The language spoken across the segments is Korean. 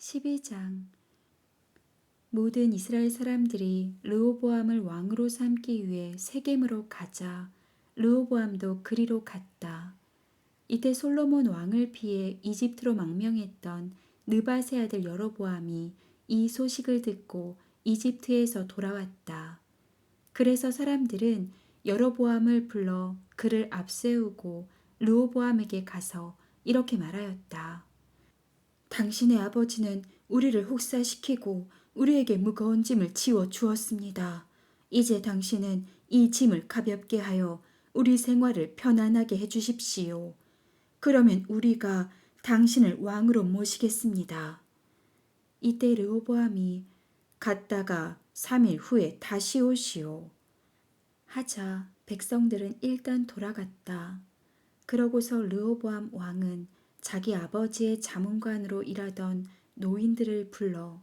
12장. 모든 이스라엘 사람들이 르호보암을 왕으로 삼기 위해 세겜으로 가자 르호보암도 그리로 갔다. 이때 솔로몬 왕을 피해 이집트로 망명했던 느밧의 아들 여로보암이 이 소식을 듣고 이집트에서 돌아왔다. 그래서 사람들은 여로보암을 불러 그를 앞세우고 르호보암에게 가서 이렇게 말하였다. 당신의 아버지는 우리를 혹사시키고 우리에게 무거운 짐을 지워 주었습니다. 이제 당신은 이 짐을 가볍게 하여 우리 생활을 편안하게 해주십시오. 그러면 우리가 당신을 왕으로 모시겠습니다. 이때 르호보암이 갔다가 3일 후에 다시 오시오. 하자 백성들은 일단 돌아갔다. 그러고서 르호보암 왕은 자기 아버지의 자문관으로 일하던 노인들을 불러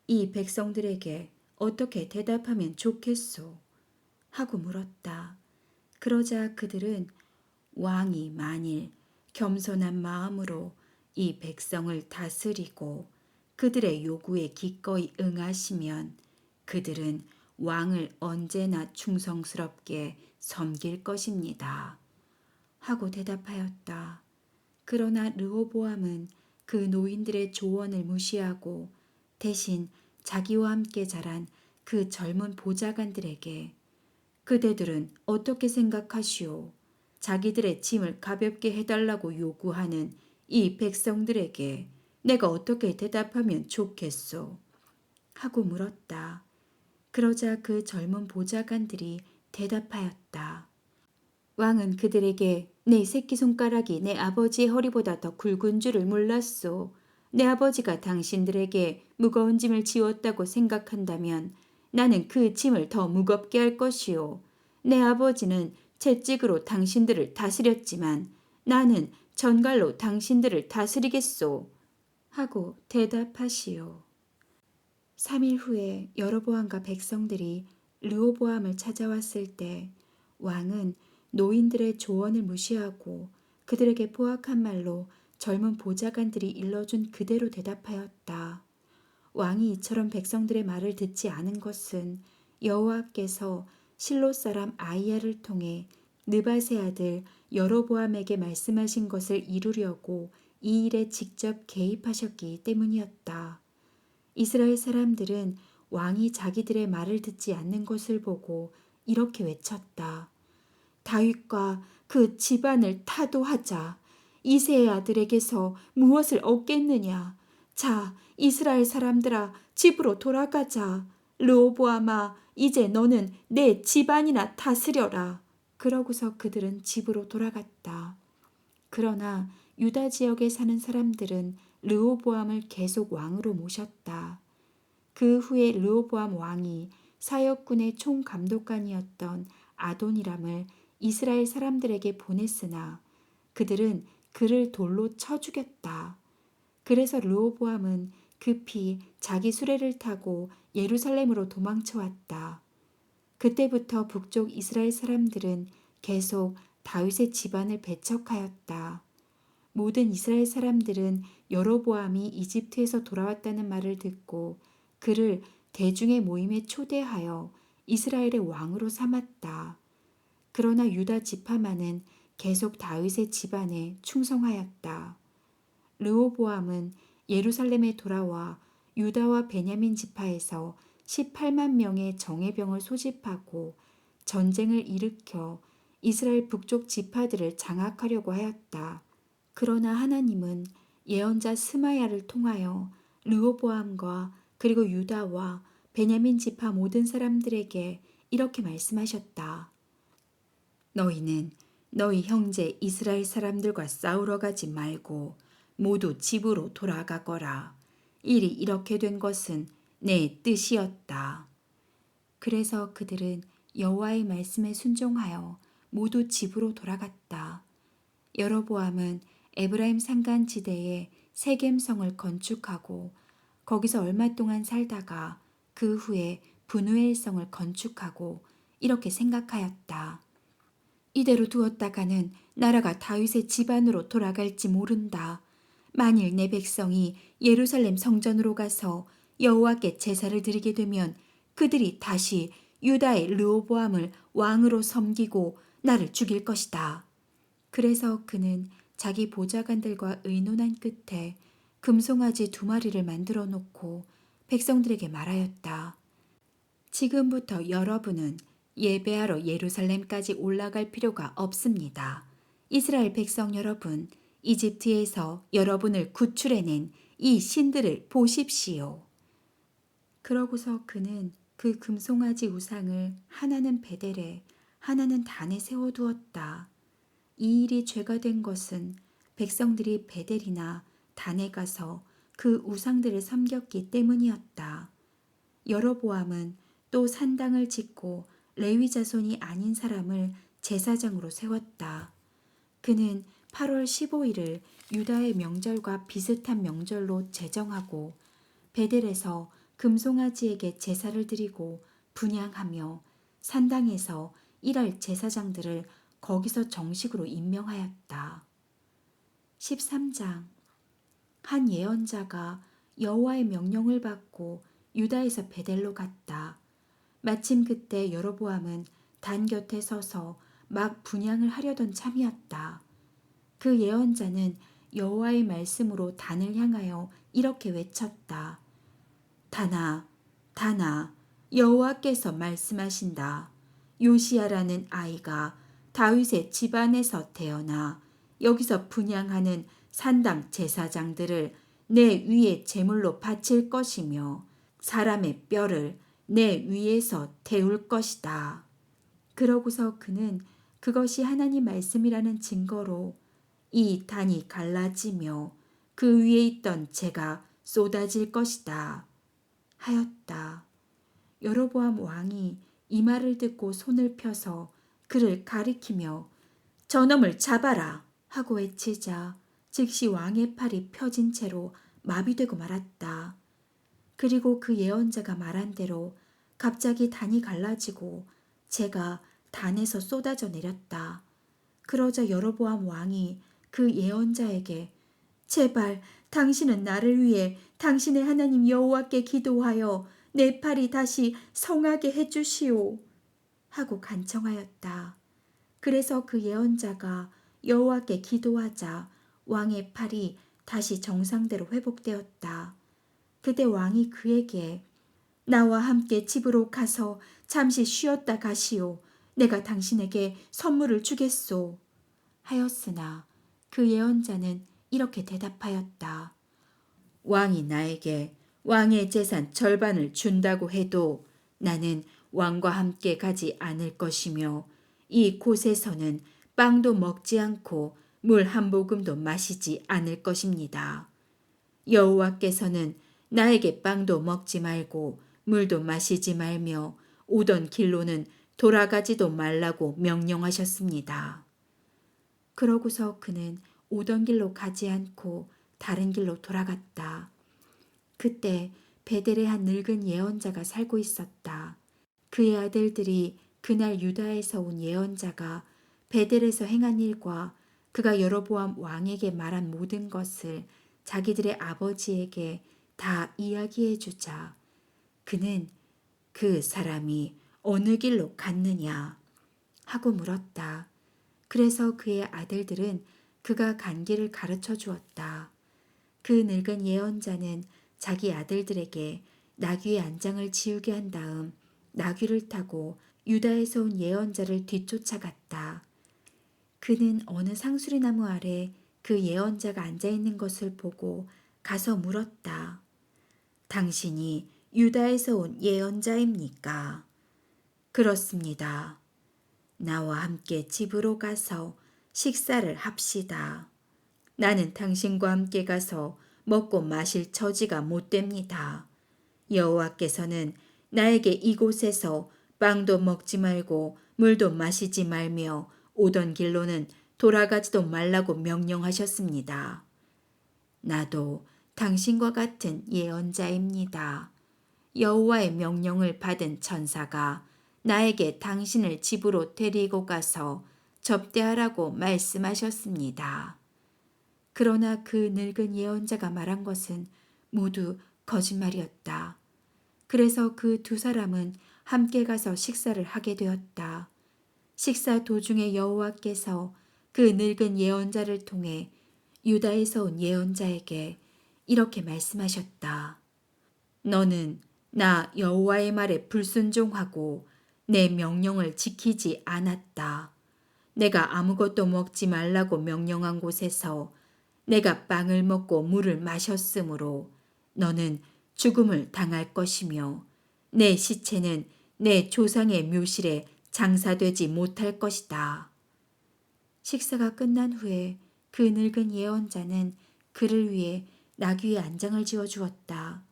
이 백성들에게 어떻게 대답하면 좋겠소? 하고 물었다. 그러자 그들은 왕이 만일 겸손한 마음으로 이 백성을 다스리고 그들의 요구에 기꺼이 응하시면 그들은 왕을 언제나 충성스럽게 섬길 것입니다. 하고 대답하였다. 그러나 르호보암은 그 노인들의 조언을 무시하고 대신 자기와 함께 자란 그 젊은 보좌관들에게 그대들은 어떻게 생각하시오? 자기들의 짐을 가볍게 해달라고 요구하는 이 백성들에게 내가 어떻게 대답하면 좋겠소? 하고 물었다. 그러자 그 젊은 보좌관들이 대답하였다. 왕은 그들에게 내 새끼손가락이 내 아버지의 허리보다 더 굵은 줄을 몰랐소. 내 아버지가 당신들에게 무거운 짐을 지웠다고 생각한다면 나는 그 짐을 더 무겁게 할 것이오. 내 아버지는 채찍으로 당신들을 다스렸지만 나는 전갈로 당신들을 다스리겠소. 하고 대답하시오. 3일 후에 여로보암과 백성들이 르호보암을 찾아왔을 때 왕은 노인들의 조언을 무시하고 그들에게 포악한 말로 젊은 보좌관들이 일러준 그대로 대답하였다. 왕이 이처럼 백성들의 말을 듣지 않은 것은 여호와께서 실로 사람 아이야를 통해 느밧의 아들 여로보암에게 말씀하신 것을 이루려고 이 일에 직접 개입하셨기 때문이었다. 이스라엘 사람들은 왕이 자기들의 말을 듣지 않는 것을 보고 이렇게 외쳤다. 다윗과 그 집안을 타도하자. 이새의 아들에게서 무엇을 얻겠느냐. 자, 이스라엘 사람들아, 집으로 돌아가자. 르호보암아, 이제 너는 내 집안이나 다스려라. 그러고서 그들은 집으로 돌아갔다. 그러나 유다 지역에 사는 사람들은 르호보암을 계속 왕으로 모셨다. 그 후에 르호보암 왕이 사역군의 총감독관이었던 아도니람을 이스라엘 사람들에게 보냈으나 그들은 그를 돌로 쳐 죽였다. 그래서 르호보암은 급히 자기 수레를 타고 예루살렘으로 도망쳐 왔다. 그때부터 북쪽 이스라엘 사람들은 계속 다윗의 집안을 배척하였다. 모든 이스라엘 사람들은 여로보암이 이집트에서 돌아왔다는 말을 듣고 그를 대중의 모임에 초대하여 이스라엘의 왕으로 삼았다. 그러나 유다 지파만은 계속 다윗의 집안에 충성하였다. 르호보암은 예루살렘에 돌아와 유다와 베냐민 지파에서 18만 명의 정예병을 소집하고 전쟁을 일으켜 이스라엘 북쪽 지파들을 장악하려고 하였다. 그러나 하나님은 예언자 스마야를 통하여 르호보암과 그리고 유다와 베냐민 지파 모든 사람들에게 이렇게 말씀하셨다. 너희는 너희 형제 이스라엘 사람들과 싸우러 가지 말고 모두 집으로 돌아가거라. 일이 이렇게 된 것은 내 뜻이었다. 그래서 그들은 여호와의 말씀에 순종하여 모두 집으로 돌아갔다. 여로보암은 에브라임 산간지대에 세겜성을 건축하고 거기서 얼마 동안 살다가 그 후에 분우엘성을 건축하고 이렇게 생각하였다. 이대로 두었다가는 나라가 다윗의 집안으로 돌아갈지 모른다. 만일 내 백성이 예루살렘 성전으로 가서 여호와께 제사를 드리게 되면 그들이 다시 유다의 르호보암을 왕으로 섬기고 나를 죽일 것이다. 그래서 그는 자기 보좌관들과 의논한 끝에 금송아지 2마리를 만들어 놓고 백성들에게 말하였다. 지금부터 여러분은 예배하러 예루살렘까지 올라갈 필요가 없습니다. 이스라엘 백성 여러분, 이집트에서 여러분을 구출해낸 이 신들을 보십시오. 그러고서 그는 그 금송아지 우상을 하나는 베델에 하나는 단에 세워두었다. 이 일이 죄가 된 것은 백성들이 베델이나 단에 가서 그 우상들을 섬겼기 때문이었다. 여로보암은 또 산당을 짓고 레위 자손이 아닌 사람을 제사장으로 세웠다. 그는 8월 15일을 유다의 명절과 비슷한 명절로 제정하고 베델에서 금송아지에게 제사를 드리고 분향하며 산당에서 일할 제사장들을 거기서 정식으로 임명하였다. 13장. 한 예언자가 여호와의 명령을 받고 유다에서 베델로 갔다. 마침 그때 여로보암은 단 곁에 서서 막 분향을 하려던 참이었다. 그 예언자는 여호와의 말씀으로 단을 향하여 이렇게 외쳤다. 단아, 단아, 여호와께서 말씀하신다. 요시야라는 아이가 다윗의 집안에서 태어나 여기서 분향하는 산당 제사장들을 내 위에 제물로 바칠 것이며 사람의 뼈를 내 위에서 태울 것이다. 그러고서 그는 그것이 하나님 말씀이라는 증거로 이 단이 갈라지며 그 위에 있던 재가 쏟아질 것이다 하였다. 여로보암 왕이 이 말을 듣고 손을 펴서 그를 가리키며 저놈을 잡아라 하고 외치자 즉시 왕의 팔이 펴진 채로 마비되고 말았다. 그리고 그 예언자가 말한 대로 갑자기 단이 갈라지고 재가 단에서 쏟아져 내렸다. 그러자 여로보암 왕이 그 예언자에게 제발 당신은 나를 위해 당신의 하나님 여호와께 기도하여 내 팔이 다시 성하게 해주시오 하고 간청하였다. 그래서 그 예언자가 여호와께 기도하자 왕의 팔이 다시 정상대로 회복되었다. 그때 왕이 그에게 나와 함께 집으로 가서 잠시 쉬었다 가시오. 내가 당신에게 선물을 주겠소 하였으나 그 예언자는 이렇게 대답하였다. 왕이 나에게 왕의 재산 절반을 준다고 해도 나는 왕과 함께 가지 않을 것이며 이 곳에서는 빵도 먹지 않고 물 한 모금도 마시지 않을 것입니다. 여호와께서는 나에게 빵도 먹지 말고 물도 마시지 말며 오던 길로는 돌아가지도 말라고 명령하셨습니다. 그러고서 그는 오던 길로 가지 않고 다른 길로 돌아갔다. 그때 베델에 한 늙은 예언자가 살고 있었다. 그의 아들들이 그날 유다에서 온 예언자가 베델에서 행한 일과 그가 여로보암 왕에게 말한 모든 것을 자기들의 아버지에게 다 이야기해 주자 그는 그 사람이 어느 길로 갔느냐 하고 물었다. 그래서 그의 아들들은 그가 간 길을 가르쳐 주었다. 그 늙은 예언자는 자기 아들들에게 나귀의 안장을 지우게 한 다음 나귀를 타고 유다에서 온 예언자를 뒤쫓아갔다. 그는 어느 상수리나무 아래 그 예언자가 앉아있는 것을 보고 가서 물었다. 당신이 유다에서 온 예언자입니까? 그렇습니다. 나와 함께 집으로 가서 식사를 합시다. 나는 당신과 함께 가서 먹고 마실 처지가 못 됩니다. 여호와께서는 나에게 이곳에서 빵도 먹지 말고 물도 마시지 말며 오던 길로는 돌아가지도 말라고 명령하셨습니다. 나도 당신과 같은 예언자입니다. 여호와의 명령을 받은 천사가 나에게 당신을 집으로 데리고 가서 접대하라고 말씀하셨습니다. 그러나 그 늙은 예언자가 말한 것은 모두 거짓말이었다. 그래서 그 두 사람은 함께 가서 식사를 하게 되었다. 식사 도중에 여호와께서 그 늙은 예언자를 통해 유다에서 온 예언자에게 이렇게 말씀하셨다. 너는 나 여호와의 말에 불순종하고 내 명령을 지키지 않았다. 내가 아무것도 먹지 말라고 명령한 곳에서 내가 빵을 먹고 물을 마셨으므로 너는 죽음을 당할 것이며 내 시체는 내 조상의 묘실에 장사되지 못할 것이다. 식사가 끝난 후에 그 늙은 예언자는 그를 위해 나귀의 안장을 지어 주었다.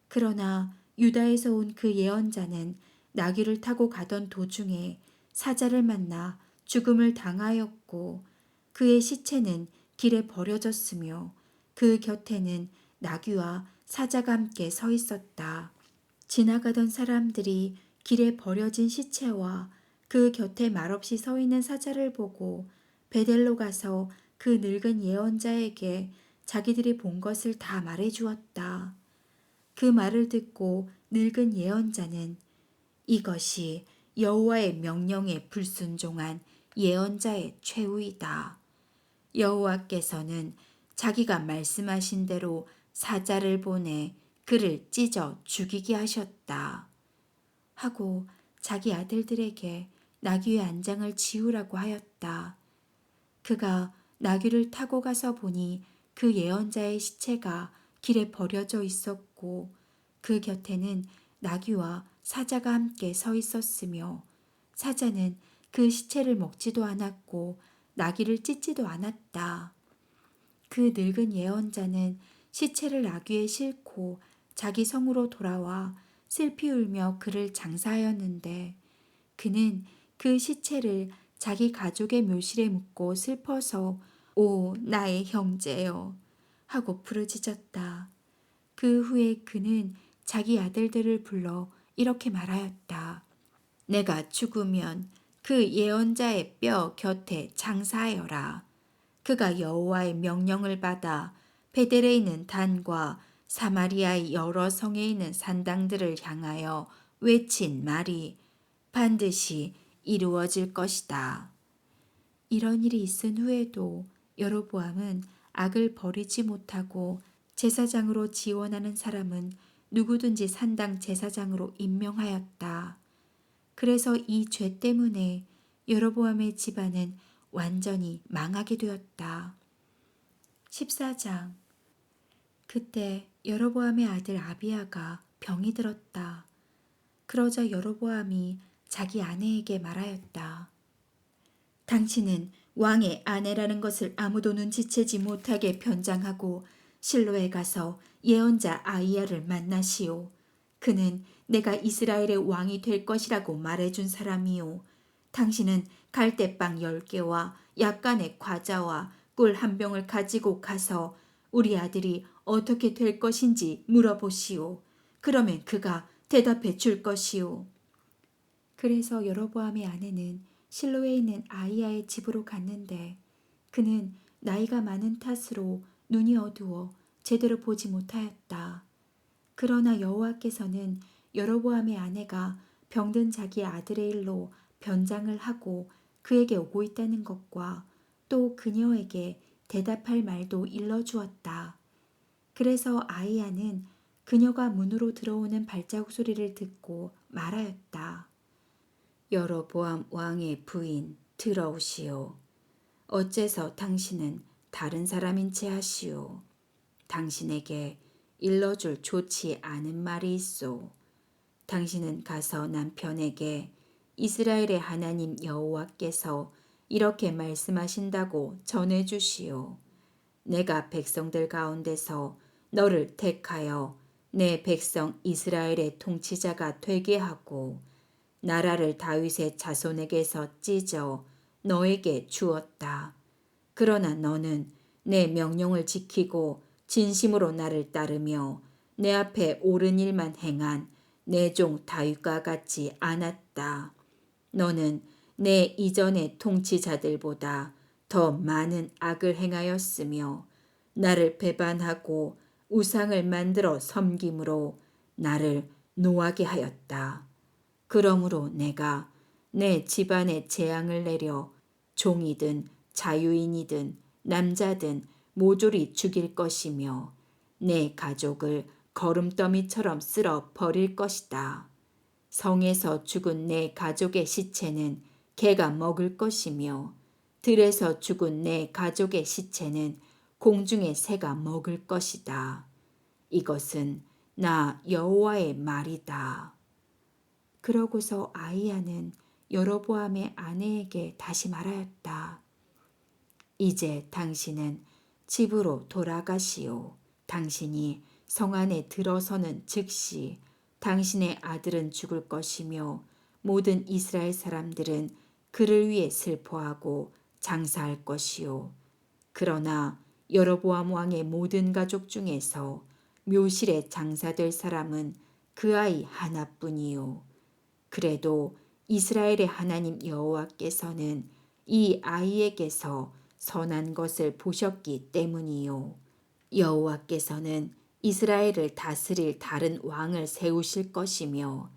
그러나 유다에서 온 그 예언자는 나귀를 타고 가던 도중에 사자를 만나 죽음을 당하였고 그의 시체는 길에 버려졌으며 그 곁에는 나귀와 사자가 함께 서 있었다. 지나가던 사람들이 길에 버려진 시체와 그 곁에 말없이 서 있는 사자를 보고 베델로 가서 그 늙은 예언자에게 자기들이 본 것을 다 말해 주었다. 그 말을 듣고 늙은 예언자는 이것이 여호와의 명령에 불순종한 예언자의 최후이다. 여호와께서는 자기가 말씀하신 대로 사자를 보내 그를 찢어 죽이게 하셨다. 하고 자기 아들들에게 나귀의 안장을 지우라고 하였다. 그가 나귀를 타고 가서 보니 그 예언자의 시체가 길에 버려져 있었고 그 곁에는 나귀와 사자가 함께 서 있었으며 사자는 그 시체를 먹지도 않았고 나귀를 찢지도 않았다. 그 늙은 예언자는 시체를 나귀에 싣고 자기 성으로 돌아와 슬피 울며 그를 장사하였는데 그는 그 시체를 자기 가족의 묘실에 묻고 슬퍼서 오 나의 형제여 하고 부르짖었다. 그 후에 그는 자기 아들들을 불러 이렇게 말하였다. 내가 죽으면 그 예언자의 뼈 곁에 장사하여라. 그가 여호와의 명령을 받아 베델에 있는 단과 사마리아의 여러 성에 있는 산당들을 향하여 외친 말이 반드시 이루어질 것이다. 이런 일이 있은 후에도 여로보암은 악을 버리지 못하고 제사장으로 지원하는 사람은 누구든지 산당 제사장으로 임명하였다. 그래서 이 죄 때문에 여로보암의 집안은 완전히 망하게 되었다. 14장. 그때 여로보암의 아들 아비야가 병이 들었다. 그러자 여로보암이 자기 아내에게 말하였다. 당신은 왕의 아내라는 것을 아무도 눈치채지 못하게 변장하고 실로에 가서 예언자 아이야를 만나시오. 그는 내가 이스라엘의 왕이 될 것이라고 말해준 사람이오. 당신은 갈대빵 10개와 약간의 과자와 꿀 한 병을 가지고 가서 우리 아들이 어떻게 될 것인지 물어보시오. 그러면 그가 대답해 줄 것이오. 그래서 여로보암의 아내는 실로에 있는 아이야의 집으로 갔는데 그는 나이가 많은 탓으로 눈이 어두워 제대로 보지 못하였다. 그러나 여호와께서는 여로보암의 아내가 병든 자기 아들의 일로 변장을 하고 그에게 오고 있다는 것과 또 그녀에게 대답할 말도 일러주었다. 그래서 아이야는 그녀가 문으로 들어오는 발자국 소리를 듣고 말하였다. 여로보암 왕의 부인 들어오시오. 어째서 당신은 다른 사람인 채 하시오. 당신에게 일러줄 좋지 않은 말이 있소. 당신은 가서 남편에게 이스라엘의 하나님 여호와께서 이렇게 말씀하신다고 전해주시오. 내가 백성들 가운데서 너를 택하여 내 백성 이스라엘의 통치자가 되게 하고 나라를 다윗의 자손에게서 찢어 너에게 주었다. 그러나 너는 내 명령을 지키고 진심으로 나를 따르며 내 앞에 옳은 일만 행한 내 종 다윗과 같지 않았다. 너는 내 이전의 통치자들보다 더 많은 악을 행하였으며 나를 배반하고 우상을 만들어 섬김으로 나를 노하게 하였다. 그러므로 내가 내 집안에 재앙을 내려 종이든 자유인이든 남자든 모조리 죽일 것이며 내 가족을 거름더미처럼 쓸어 버릴 것이다. 성에서 죽은 내 가족의 시체는 개가 먹을 것이며 들에서 죽은 내 가족의 시체는 공중의 새가 먹을 것이다. 이것은 나 여호와의 말이다. 그러고서 아이야는 여로보암의 아내에게 다시 말하였다. 이제 당신은 집으로 돌아가시오. 당신이 성 안에 들어서는 즉시 당신의 아들은 죽을 것이며 모든 이스라엘 사람들은 그를 위해 슬퍼하고 장사할 것이요. 그러나 여로보암 왕의 모든 가족 중에서 묘실에 장사될 사람은 그 아이 하나뿐이요. 그래도 이스라엘의 하나님 여호와께서는 이 아이에게서 선한 것을 보셨기 때문이요. 여호와께서는 이스라엘을 다스릴 다른 왕을 세우실 것이며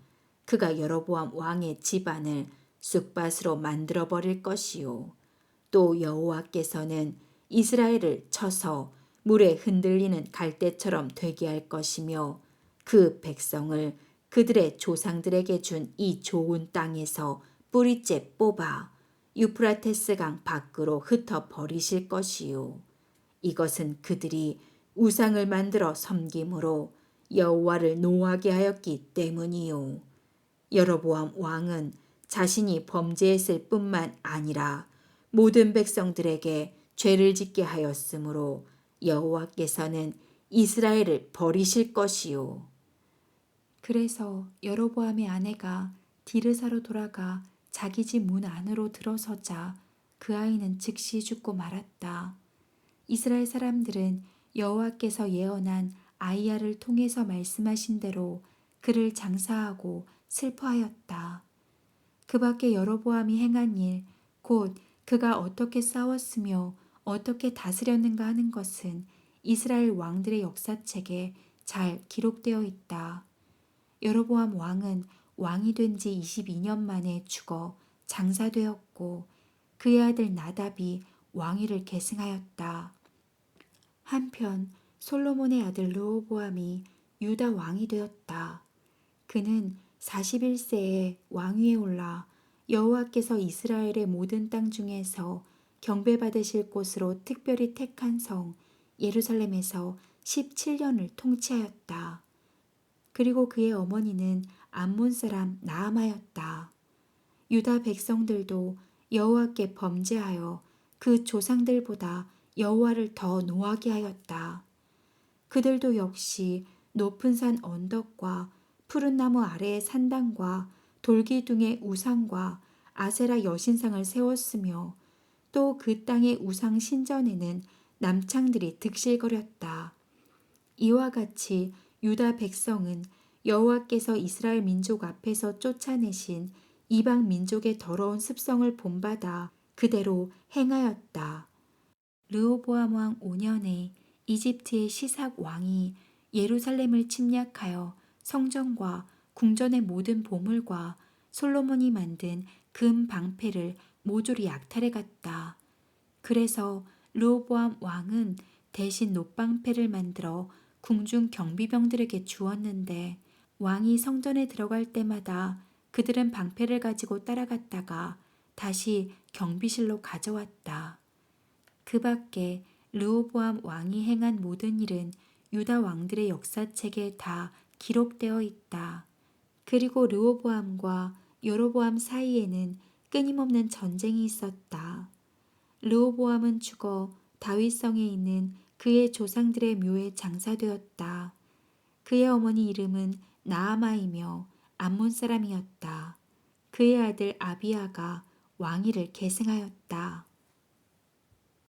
그가 여로보암 왕의 집안을 쑥밭으로 만들어 버릴 것이요. 또 여호와께서는 이스라엘을 쳐서 물에 흔들리는 갈대처럼 되게 할 것이며 그 백성을 그들의 조상들에게 준 이 좋은 땅에서 뿌리째 뽑아 유프라테스 강 밖으로 흩어 버리실 것이요. 이것은 그들이 우상을 만들어 섬김으로 여호와를 노하게 하였기 때문이요. 여로보암 왕은 자신이 범죄했을 뿐만 아니라 모든 백성들에게 죄를 짓게 하였으므로 여호와께서는 이스라엘을 버리실 것이요. 그래서 여로보암의 아내가 디르사로 돌아가 자기 집 문 안으로 들어서자 그 아이는 즉시 죽고 말았다. 이스라엘 사람들은 여호와께서 예언한 아이야를 통해서 말씀하신 대로 그를 장사하고 슬퍼하였다. 그 밖에 여로보암이 행한 일, 곧 그가 어떻게 싸웠으며 어떻게 다스렸는가 하는 것은 이스라엘 왕들의 역사책에 잘 기록되어 있다. 여로보암 왕은 왕이 된 지 22년 만에 죽어 장사되었고 그의 아들 나답이 왕위를 계승하였다. 한편 솔로몬의 아들 르호보암이 유다 왕이 되었다. 그는 41세에 왕위에 올라 여호와께서 이스라엘의 모든 땅 중에서 경배받으실 곳으로 특별히 택한 성 예루살렘에서 17년을 통치하였다. 그리고 그의 어머니는 암몬 사람 나아마였다. 유다 백성들도 여호와께 범죄하여 그 조상들보다 여호와를 더 노하게 하였다. 그들도 역시 높은 산 언덕과 푸른 나무 아래의 산당과 돌기둥의 우상과 아세라 여신상을 세웠으며 또 그 땅의 우상 신전에는 남창들이 득실거렸다. 이와 같이 유다 백성은 여호와께서 이스라엘 민족 앞에서 쫓아내신 이방 민족의 더러운 습성을 본받아 그대로 행하였다. 르호보암 왕 5년에 이집트의 시삭 왕이 예루살렘을 침략하여 성전과 궁전의 모든 보물과 솔로몬이 만든 금 방패를 모조리 약탈해 갔다. 그래서 르호보암 왕은 대신 놋방패를 만들어 궁중 경비병들에게 주었는데 왕이 성전에 들어갈 때마다 그들은 방패를 가지고 따라갔다가 다시 경비실로 가져왔다. 그 밖에 르호보암 왕이 행한 모든 일은 유다 왕들의 역사책에 다 기록되어 있다. 그리고 르호보암과 여로보암 사이에는 끊임없는 전쟁이 있었다. 르호보암은 죽어 다윗성에 있는 그의 조상들의 묘에 장사되었다. 그의 어머니 이름은 나아마이며 암몬 사람이었다. 그의 아들 아비야가 왕위를 계승하였다.